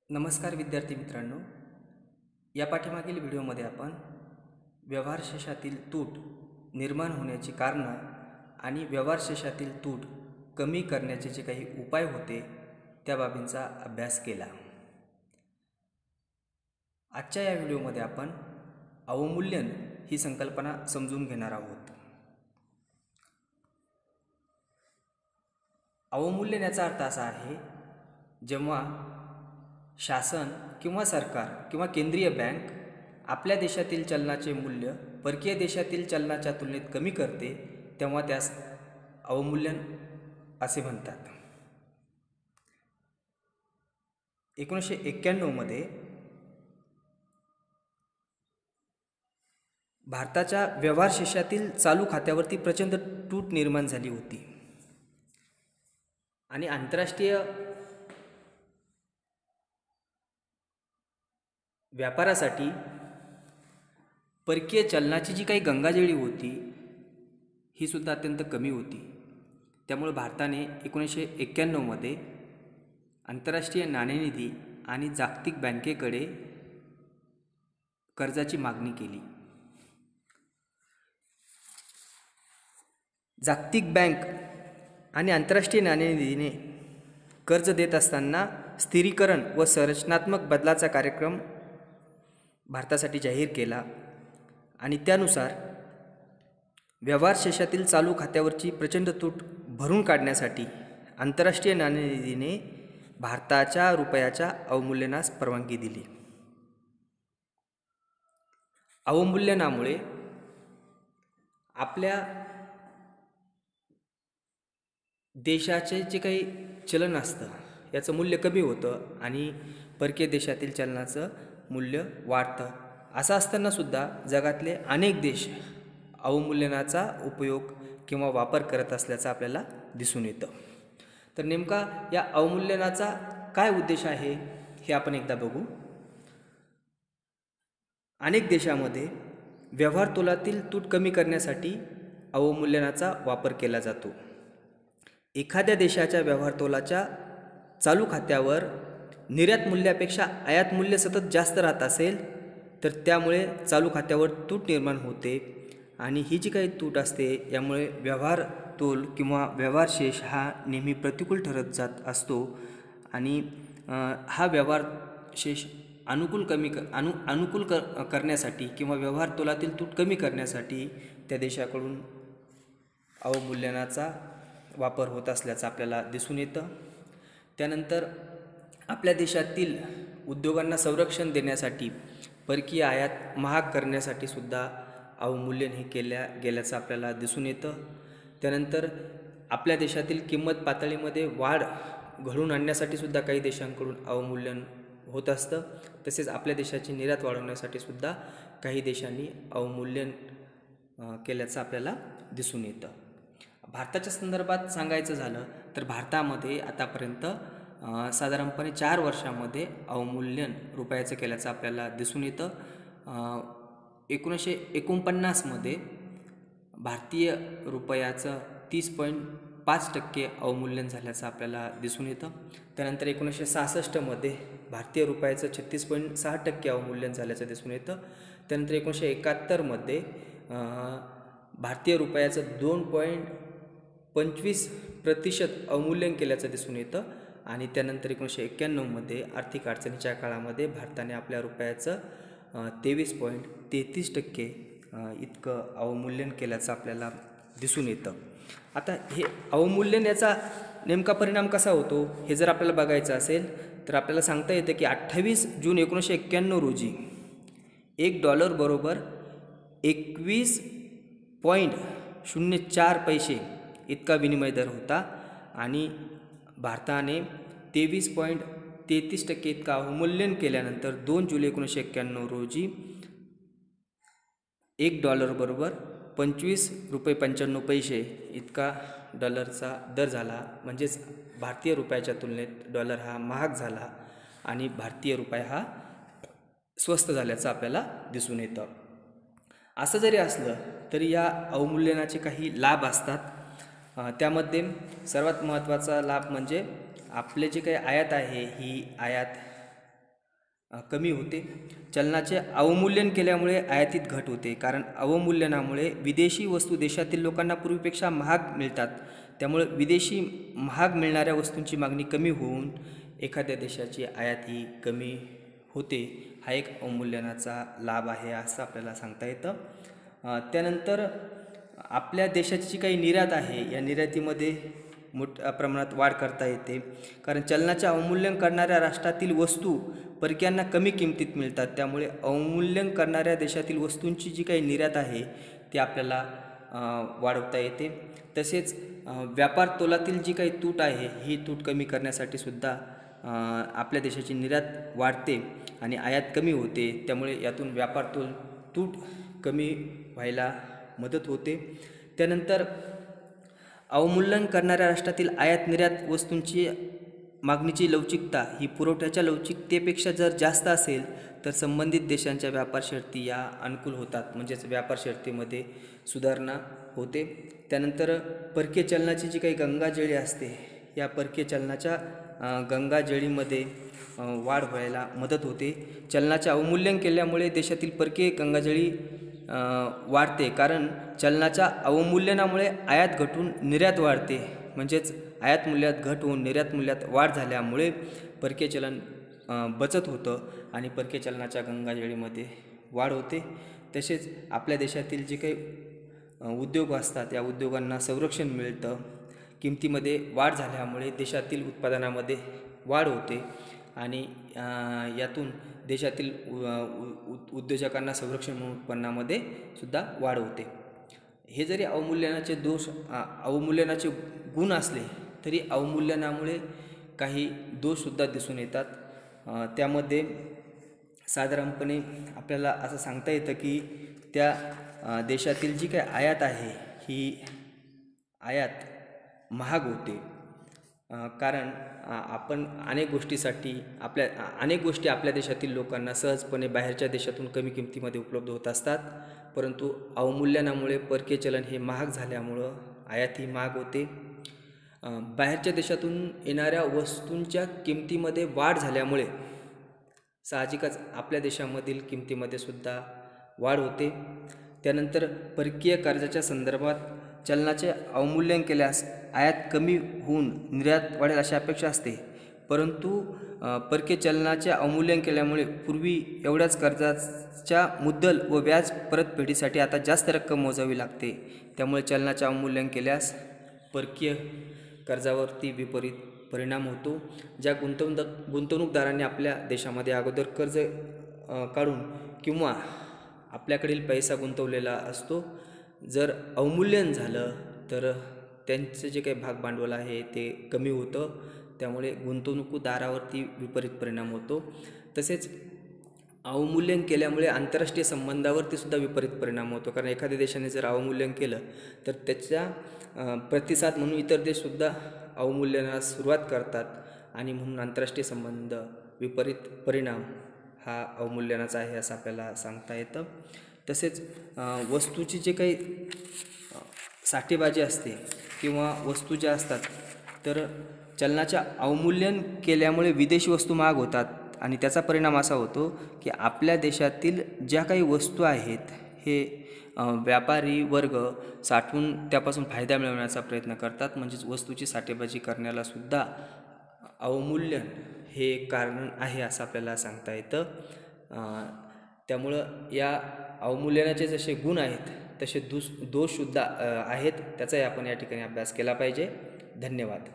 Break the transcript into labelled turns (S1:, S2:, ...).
S1: नमस्कार विद्यार्थी मित्रांनो, या पाठीमागील व्हिडिओमध्ये आपण व्यवहार शेषातील तूट निर्माण होण्याची कारणं आणि व्यवहार शेषातील तूट कमी करण्याचे जे काही उपाय होते त्या बाबींचा अभ्यास केला। आजच्या या व्हिडिओमध्ये आपण अवमूल्यन ही संकल्पना समजून घेणार आहोत। अवमूल्यन याचा अर्थ असा आहे, जेव्हा शासन किंवा सरकार किंवा केंद्रीय बँक आपल्या देशातील चलनाचे मूल्य परकीय देशातील चलनाच्या तुलनेत कमी करते तेव्हा त्यास अवमूल्यन असे म्हणतात। 1991 मध्ये भारताच्या व्यवहार शेषातील चालू खात्यावरती प्रचंड तूट निर्माण झाली होती आणि आंतरराष्ट्रीय व्यापारासाठी परकीय चलनाची जी काही गंगाजळी होती ही सुद्धा अत्यंत कमी होती। त्यामुळे भारताने 1991 मध्ये आंतरराष्ट्रीय नाणेनिधी आणि जागतिक बँकेकडे कर्जाची मागणी केली। जागतिक बँक आणि आंतरराष्ट्रीय नाणेनिधीने कर्ज देत असताना स्थिरीकरण व संरचनात्मक बदलाचा कार्यक्रम भारतासाठी जाहीर केला आणि त्यानुसार व्यवहार शेषातील चालू खात्यावरची प्रचंड तूट भरून काढण्यासाठी आंतरराष्ट्रीय नाणेनिधीने भारताच्या रुपयाच्या अवमूल्यनास परवानगी दिली। अवमूल्यनामुळे आपल्या देशाचे जे काही चलन असतं याचं मूल्य कमी होतं आणि परकीय देशातील चलनाचं मूल्य वाढतं। असं असताना सुद्धा जगातले अनेक देश अवमूल्यनाचा उपयोग किंवा वापर करत असल्याचं आपल्याला दिसून येतं। तर नेमका या अवमूल्यनाचा काय उद्देश आहे हे आपण एकदा बघू। अनेक देशांमध्ये व्यवहार तोलातील तूट कमी करण्यासाठी अवमूल्यनाचा वापर केला जातो। एखाद्या देशाच्या व्यवहार तोलाच्या चालू खात्यावर निर्यात मूल्यापेक्षा आयात मूल्य सतत जास्त राहत असेल तर त्यामुळे चालू खात्यावर तूट निर्माण होते आणि ही जी काही तूट असते यामुळे व्यवहार तोल किंवा व्यवहार शेष हा नेहमी प्रतिकूल ठरत जात असतो आणि हा व्यवहार शेष अनुकूल करण्यासाठी किंवा व्यवहार तोलातील तूट कमी करण्यासाठी त्या देशाकडून अवमूल्यनाचा वापर होत असल्याचं आपल्याला दिसून येतं। त्यानंतर आपल्या देशातील उद्योगांना संरक्षण देण्यासाठी परकीय आयात महाग करण्यासाठी सुद्धा अवमूल्यन हे केल्या गेल्याचं आपल्याला दिसून येतं। त्यानंतर आपल्या देशातील किंमत पातळीमध्ये वाढ घडवून आणण्यासाठी सुद्धा काही देशांकडून अवमूल्यन होत असतं। तसेच आपल्या देशाची निर्यात वाढवण्यासाठी सुद्धा काही देशांनी अवमूल्यन केल्याचं आपल्याला दिसून येतं। भारताच्या संदर्भात सांगायचं झालं तर भारतामध्ये आतापर्यंत साधारणपणे 4 वर्षांमध्ये अवमूल्यन रुपयाचं केल्याचं आपल्याला दिसून येतं। 1949 मध्ये भारतीय रुपयाचं 30.5% अवमूल्यन झाल्याचं आपल्याला दिसून येतं। त्यानंतर 1966 मध्ये भारतीय रुपयाचं 36.6% अवमूल्यन झाल्याचं दिसून येतं। त्यानंतर 1971 मध्ये भारतीय रुपयाचं 2.25% अवमूल्यन केल्याचं दिसून येतं आणि त्यानंतर 1991 मध्ये आर्थिक अडचणीच्या काळामध्ये भारताने आपल्या रुपयाचं 23.33% इतकं अवमूल्यन केल्याचं आपल्याला दिसून येतं। आता हे अवमूल्यन याचा नेमका परिणाम कसा होतो हे जर आपल्याला बघायचं असेल तर आपल्याला सांगता येतं की 28 जून 1991 रोजी $1 बरोबर 21.04 इतका विनिमय दर होता आणि भारताने 23.33% इतका अवमूल्यन केल्यानंतर 2 जुलै 1991 रोजी $1 बरोबर $25.95 इतका डॉलरचा दर झाला। म्हणजेच भारतीय रुपयाच्या तुलनेत डॉलर हा महाग झाला आणि भारतीय रुपया हा स्वस्त झाल्याचं आपल्याला दिसून येतं। असं जरी असलं तरी या अवमूल्यनाचे काही लाभ असतात। त्यामध्ये सर्वात महत्त्वाचा लाभ म्हणजे आपले जे काही आयात आहे ही आयात कमी होते. चलनाचे अवमूल्यन केल्यामुळे आयातीत घट होते, कारण अवमूल्यनामुळे विदेशी वस्तू देशातील लोकांना पूर्वीपेक्षा महाग मिळतात. त्यामुळे विदेशी महाग मिळणाऱ्या वस्तूंची मागणी कमी होऊन एखाद्या देशाची आयात ही कमी होते. हा एक अवमूल्यनाचा लाभ आहे असं आपल्याला सांगता येतं. त्यानंतर आपल्या देशाची जी काही निर्यात आहे, या निर्यातीमध्ये मोठ्या प्रमाणात वाढ करता येते, कारण चलनाचे अवमूल्यन करणाऱ्या राष्ट्रातील वस्तू परकीयांना कमी किमतीत मिळतात. त्यामुळे अवमूल्यन करणाऱ्या देशातील वस्तूंची जी काही निर्यात आहे ती आपल्याला वाढवता येते. तसेच व्यापार तोलातील जी काही तूट आहे ही तूट कमी करण्यासाठी सुद्धा आपल्या देशाची निर्यात वाढते आणि आयात कमी होते. त्यामुळे यातून व्यापार तूट कमी व्हायला मदत होते. त्यानंतर अवमूल्यन करणाऱ्या राष्ट्रातील आयात निर्यात वस्तूंची मागणीची लवचिकता ही पुरवठ्याच्या लवचिकतेपेक्षा जर जास्त असेल तर संबंधित देशांच्या व्यापार शर्ती या अनुकूल होतात, म्हणजेच व्यापार शर्तीमध्ये सुधारणा होते. त्यानंतर परकीय चलनाची जी काही गंगाजळी असते, या परकीय चलनाच्या गंगाजळीमध्ये वाढ व्हायला मदत होते. चलनाचे अवमूल्यन केल्यामुळे देशातील परकीय गंगाजळी वाढते, कारण चलनाच्या अवमूल्यनामुळे आयात घटून निर्यात वाढते, म्हणजेच आयात मूल्यात घट होऊन निर्यात मूल्यात वाढ झाल्यामुळे परकीय चलन बचत होतं आणि परकीय चलनाच्या गंगाजळीमध्ये वाढ होते. तसेच आपल्या देशातील जे काही उद्योग असतात या उद्योगांना संरक्षण मिळतं. किमतीमध्ये वाढ झाल्यामुळे देशातील उत्पादनामध्ये वाढ होते आणि यातून देशातील उद्योजकांना संरक्षण म्हणून उत्पन्नामध्ये सुद्धा वाढ होते. हे जरी अवमूल्यनाचे गुण असले तरी अवमूल्यनामुळे काही दोषसुद्धा दिसून येतात. त्यामध्ये साधारणपणे आपल्याला असं सांगता येतं की त्या देशातील जी काही आयात आहे ही आयात महाग होते, कारण आपण अनेक गोष्टी आपल्या देशातील लोकांना सहजपणे बाहेरच्या देशातून कमी किमतीमध्ये उपलब्ध होत असतात, परंतु अवमूल्यनामुळे परकीय चलन हे महाग झाल्यामुळं आयात ही महाग होते. बाहेरच्या देशातून येणाऱ्या वस्तूंच्या किमतीमध्ये वाढ झाल्यामुळे साहजिकच आपल्या देशामधील किमतीमध्ये सुद्धा वाढ होते. त्यानंतर परकीय कर्जाच्या संदर्भात चलनाचे अवमूल्यन केल्यास आयात कमी होऊन निर्यात वाढेल अशी अपेक्षा असते, परंतु परकीय चलनाचे अवमूल्यन केल्यामुळे पूर्वी एवढ्याच कर्जाच्या मुद्दल व व्याज परतफेडीसाठी आता जास्त रक्कम मोजावी लागते. त्यामुळे चलनाचे अवमूल्यन केल्यास परकीय कर्जावरती विपरीत परिणाम होतो. ज्या गुंतवणूकदारांनी आपल्या देशामध्ये अगोदर कर्ज काढून किंवा आपल्याकडील पैसा गुंतवलेला असतो, जर अवमूल्यन झालं तर त्यांचं जे काही भाग भांडवल आहे ते कमी होतं. त्यामुळे गुंतवणूकदारावरती विपरीत परिणाम होतो. तसेच अवमूल्यन केल्यामुळे आंतरराष्ट्रीय संबंधावरती सुद्धा विपरीत परिणाम होतो, कारण एखाद्या देशाने जर अवमूल्यन केलं तर त्याच्या प्रतिसाद म्हणून इतर देशसुद्धा अवमूल्यनास सुरुवात करतात आणि म्हणून आंतरराष्ट्रीय संबंध विपरीत परिणाम हा अवमूल्यनाचा आहे असं आपल्याला सांगता येतं. तसेच वस्तूची जे काही साठेबाजी असते किंवा वस्तू ज्या असतात तर चलनाच्या अवमूल्यन केल्यामुळे विदेशी वस्तू महाग होतात आणि त्याचा परिणाम असा होतो की आपल्या देशातील ज्या काही वस्तू आहेत हे व्यापारी वर्ग साठवून त्यापासून फायदा मिळवण्याचा प्रयत्न करतात, म्हणजेच वस्तूची साठेबाजी करण्याला सुद्धा अवमूल्यन हे कारण आहे असं आपल्याला सांगता येतं. त्यामुळं या अवमूल्यनाचे जसे गुण आहेत तसे दोषसुद्धा आहेत, त्याचाही आपण या ठिकाणी अभ्यास केला पाहिजे. धन्यवाद.